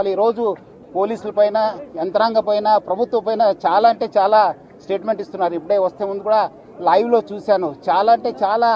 అసలు ఈరోజు పోలీసుల పైన యంత్రాంగ పైన ప్రభుత్వం పైన చాలా అంటే చాలా స్టేట్మెంట్ ఇస్తున్నారు. ఇప్పుడే వస్తే ముందు కూడా లైవ్లో చూశాను. చాలా అంటే చాలా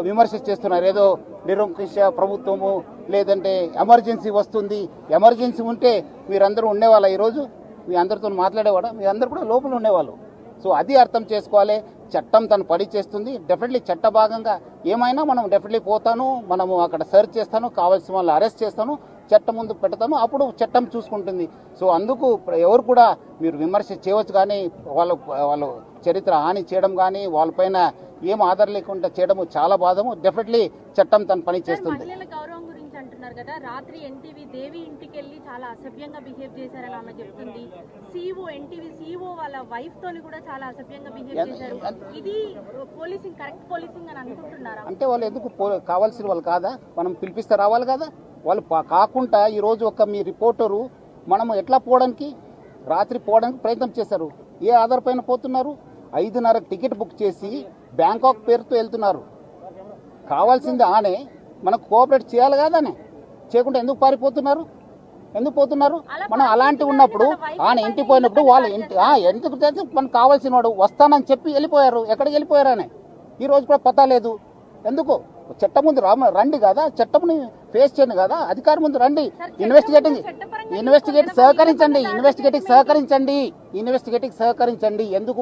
విమర్శ చేస్తున్నారు. ఏదో నిరంకుశ ప్రభుత్వము, లేదంటే ఎమర్జెన్సీ వస్తుంది, ఎమర్జెన్సీ ఉంటే మీరందరూ ఉండేవాళ్ళ, ఈరోజు మీ అందరితో మాట్లాడేవాడా? మీ అందరు కూడా లోపల ఉండేవాళ్ళు. సో అది అర్థం చేసుకోవాలి. చట్టం తను పని చేస్తుంది. డెఫినెట్లీ చట్ట భాగంగా ఏమైనా మనం డెఫినెట్లీ పోతాను, మనము అక్కడ సెర్చ్ చేస్తాను, కావాల్సిన వాళ్ళు అరెస్ట్ చేస్తాను, చట్టం ముందు పెడతాను, అప్పుడు చట్టం చూసుకుంటుంది. సో అందుకు ఎవరు కూడా మీరు విమర్శ చేయవచ్చు, కానీ వాళ్ళు చరిత్ర హాని చేయడం కానీ వాళ్ళపైన ఏం ఆధారం లేకుండా చేయడము చాలా బాధము. డెఫినెట్లీ చట్టం తన పని చేస్తుంది. గౌరవం గురించి అంటున్నారు కదా, రాత్రి ఎన్టీవీ దేవి ఇంటికి వెళ్ళి చాలా అసభ్యంగా బిహేవ్ చేశారని ఆమె చెప్తుంది. ఎన్టీవీ సీఓ వాళ్ళ వైఫ్ తోని కూడా చాలా అసభ్యంగా బిహేవ్ చేశారు. ఇది పోలీసింగ్ కరెక్ట్ పోలీసింగ్ అని అనుకుంటున్నారా? అంటే వాళ్ళు ఎందుకు కావాల్సిన వాళ్ళు కాదా? మనం పిలిపిస్తే రావాలి కదా. వాళ్ళు కాకుండా ఈరోజు ఒక మీ రిపోర్టరు మనము ఎట్లా పోవడానికి, రాత్రి పోవడానికి ప్రయత్నం చేశారు. ఏ ఆధార్ పైన పోతున్నారు? 5:30 టికెట్ బుక్ చేసి బ్యాంకాక్ పేరుతో వెళ్తున్నారు. కావాల్సింది ఆనే మనకు కోఆపరేట్ చేయాలి కాదానే, చేయకుండా ఎందుకు పారిపోతున్నారు? ఎందుకు పోతున్నారు? మనం అలాంటి ఉన్నప్పుడు ఆయన ఇంటికి పోయినప్పుడు వాళ్ళు ఎందుకు మనకు కావాల్సిన వాడు వస్తానని చెప్పి వెళ్ళిపోయారు. ఎక్కడికి వెళ్ళిపోయారు అని ఈ రోజు కూడా పతా లేదు. ఎందుకు? చట్టం ముందు రండి కదా, చట్టంని ఫేస్ చేయండి కదా, అధికారం ముందు రండి. ఇన్వెస్టిగేటింగ్ సహకరించండి. ఎందుకు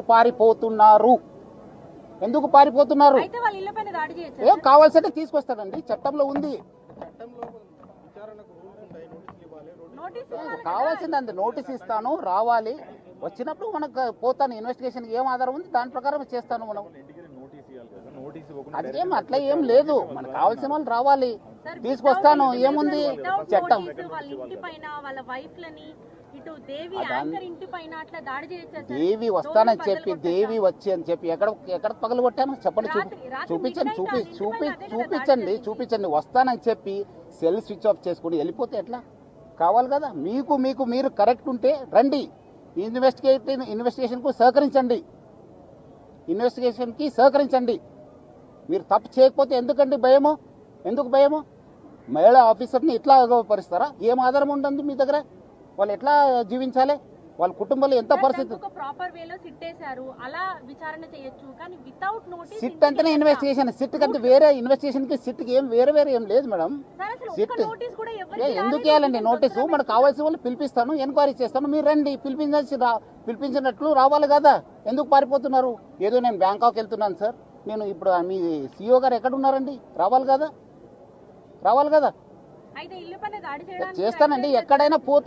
పారిపోతున్నారు? ఏం కావాల్సింటే తీసుకొస్తారండి, చట్టంలో ఉంది. కావాల్సింది నోటీస్ ఇస్తాను, రావాలి. వచ్చినప్పుడు మనకు పోతాను, ఇన్వెస్టిగేషన్ ఏం ఆధారం ఉంది దాని ప్రకారం చేస్తాను. మనం అదేం అట్లా ఏం లేదు, మనకు కావాల్సిన వాళ్ళు రావాలి, తీసుకొస్తాను. ఏముంది చట్టం? దేవి వస్తానని చెప్పి, దేవి వచ్చి అని చెప్పి ఎక్కడ పగలు కొట్టాను చెప్పండి, చూపించండి. వస్తానని చెప్పి సెల్ స్విచ్ ఆఫ్ చేసుకుని వెళ్ళిపోతే ఎట్లా? కావాలి కదా. మీరు కరెక్ట్ ఉంటే రండి, ఇన్వెస్టిగేషన్కి సహకరించండి. మీరు తప్పు చేయకపోతే ఎందుకు భయము? మహిళా ఆఫీసర్ని ఇట్లా పరిస్తారా? ఏం ఆధారం ఉంటుంది మీ దగ్గర? వాళ్ళు ఎట్లా జీవించాలి? వాళ్ళ కుటుంబంలో ఎంత పరిస్థితి? సిట్ అంటేనే ఇన్వెస్టిగేషన్. సిట్ కంటే వేరే ఇన్వెస్టిగేషన్ కి సిట్కి ఏం వేరే ఏం లేదు మేడం. సిట్ ఎందుకు వేయాలండి నోటీసు? మనకు కావాల్సిన వాళ్ళు పిలిపిస్తాను, ఎంక్వైరీ చేస్తాను, మీరు రండి. పిలిపించినట్లు రావాలి కదా. ఎందుకు పారిపోతున్నారు? ఏదో నేను బ్యాంకాక్ వెళ్తున్నాను సార్, నేను ఇప్పుడు మీ సిఇఓ గారు ఎక్కడ ఉన్నారండి? రావాలి కదా. చేస్తానండి, ఎక్కడైనా పోతే